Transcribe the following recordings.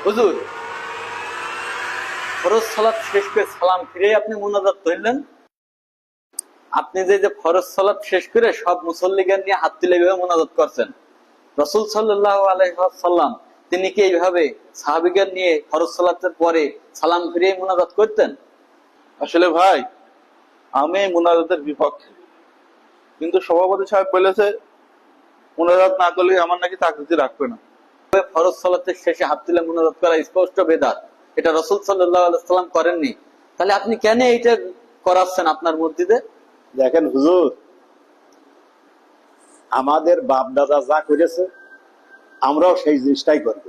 হুজুর, ফরজ সালাত শেষ করে সালাম ফিরে আপনি মুনাজাত করলেন। আপনি যে ফরজ সালাত শেষ করে সব মুসল্লিগণ নিয়ে হাত তুলে এইভাবে মুনাজাত করছেন, রাসূল সাল্লাল্লাহু আলাইহি ওয়াসাল্লাম তিনি কি এইভাবে সাহাবীগণ নিয়ে ফরজ সালাতের পরে সালাম ফিরে মুনাজাত করতেন? আসলে ভাই, আমি মুনাজাতের বিপক্ষে, কিন্তু সভাপতি সাহেব বলেছে মুনাজাত না করলে আমার নাকি চাকরিতে রাখবে না। ফরজ সালাতের শেষে হাত তুলে মুনাজাত করা স্পষ্ট বেদাত, এটা রাসূল সাল্লাল্লাহু আলাইহি ওয়াসাল্লাম করেননি। তাহলে আপনি কেন এইটা করাচ্ছেন আপনার মসজিদে? দেখেন হুজুর, আমাদের বাপ দাদা যা করেছে আমরাও সেই জিনিসটাই করব।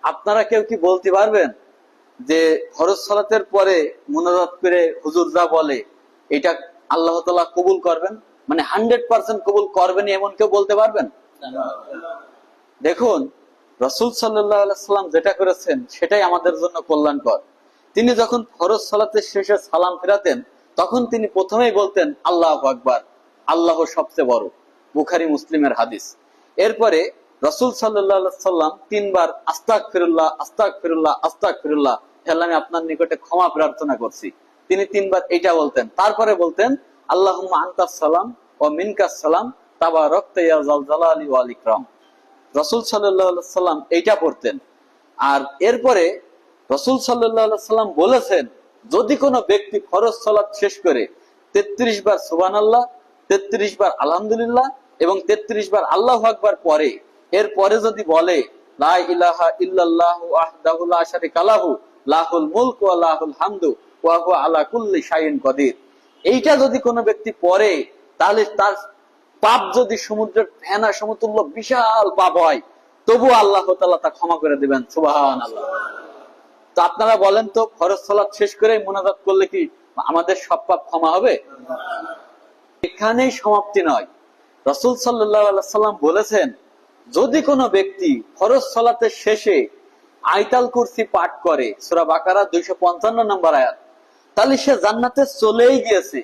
আপনারা কেউ কি বলতে পারবেন যে ফরজ সালাতের পরে মুনাজাত করে হুজুর যা বলে এটা আল্লাহ তাআলা কবুল করবেন, মানে 100% কবুল করবেন, এমন কেউ বলতে পারবেন? দেখুন, রাসূল সাল্লাল্লাহু আলাইহি ওয়াসাল্লাম যেটা করেছেন সেটাই আমাদের জন্য কল্যাণকর। তিনি যখন ফরজ সালাতের শেষে সালাম ফেরাতেন তখন তিনি প্রথমেই বলতেন আল্লাহু আকবার, আল্লাহ সবচেয়ে বড়, বুখারী মুসলিমের হাদিস। এরপরে রাসূল সাল্লাল্লাহু আলাইহি ওয়াসাল্লাম তিনবার আস্তাগফিরুল্লাহ আস্তাগফিরুল্লাহ আস্তাগফিরুল্লাহ, হে আল্লাহ আমি আপনার নিকটে ক্ষমা প্রার্থনা করছি, তিনি তিনবার এটা বলতেন। তারপরে বলতেন আল্লাহুম্মা আনতাস সালাম ওয়া মিনকাস সালাম তাবারাকতা ইয়া যাল জালালি ওয়াল ইকরাম। রাসূল সাল্লাল্লাহু আলাইহি ওয়াসাল্লাম এইটা পড়তেন। আর এরপরে রাসূল সাল্লাল্লাহু আলাইহি ওয়াসাল্লাম বলেছেন যদি কোনো ব্যক্তি ফরজ সালাত শেষ করে 33 বার সুবহানাল্লাহ, 33 বার আলহামদুলিল্লাহ এবং 33 বার আল্লাহু আকবার পড়ে, এরপরে যদি বলে লা ইলাহা ইল্লাল্লাহু ওয়াহদাহু লা শারীকা লাহু লাহুল মুলকু ওয়া লাহুল হামদু ওয়া হুয়া আলা কুল্লি শাইইন কাদির, এইটা যদি কোনো ব্যক্তি পড়ে তাহলে তার পাপ যদি সমুদ্রের ফেনা সমতুল্য বিশাল পাপ হয় তবু আল্লাহ তাআলা তা ক্ষমা করে দিবেন। সুবহানাল্লাহ। তো আপনারা বলেন তো, ফরজ সালাত শেষ করে মুনাজাত করলে কি আমাদের সব পাপ ক্ষমা হবে? এখানেই সমাপ্তি নয়। রাসূল সাল্লাল্লাহু আলাইহি ওয়াসাল্লাম বলেছেন যদি কোনো ব্যক্তি ফরজ সালাতের শেষে আয়াতুল কুরসি পাঠ করে, সূরা বাকারা 255 নম্বর আয়াত, তাহলে সে জান্নাতে চলেই গিয়েছে,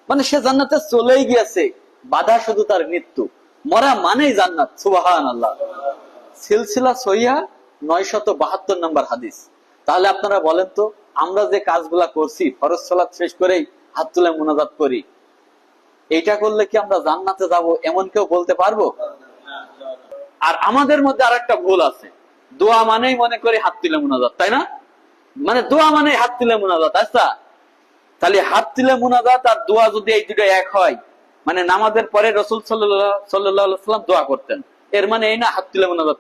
মানে সে জান্নাতে চলেই গিয়েছে, বাধা শুধু তার মৃত্যু, মরা মানেই জান্নাত। সুবহানাল্লাহ। সিলসিলা সহিহা 972 নম্বর হাদিস। তাহলে আপনারা বলেন তো, আমরা যে কাজগুলা করছি ফরজ সালাত শেষ করেই হাত তুলে মুনাজাত করি, এইটা করলে কি আমরা জান্নাতে যাব এমন কেউ বলতে পারবো? আর আমাদের মধ্যে আরেকটা ভুল আছে, দোয়া মানেই মনে করি হাত তুলে মুনাজাত, তাই না? মানে দোয়া মানেই হাত তুলে মুনাজাত। আচ্ছা, তাহলে হাত তুলে মুনাজাত আর দোয়া যদি এই দুটো এক হয়, মানে নামাজের পরে রাসূল সাল্লাল্লাহু আলাইহি ওয়াসাল্লাম দোয়া করতেন, এর মানে এই না হাত তুলে মুনাজাত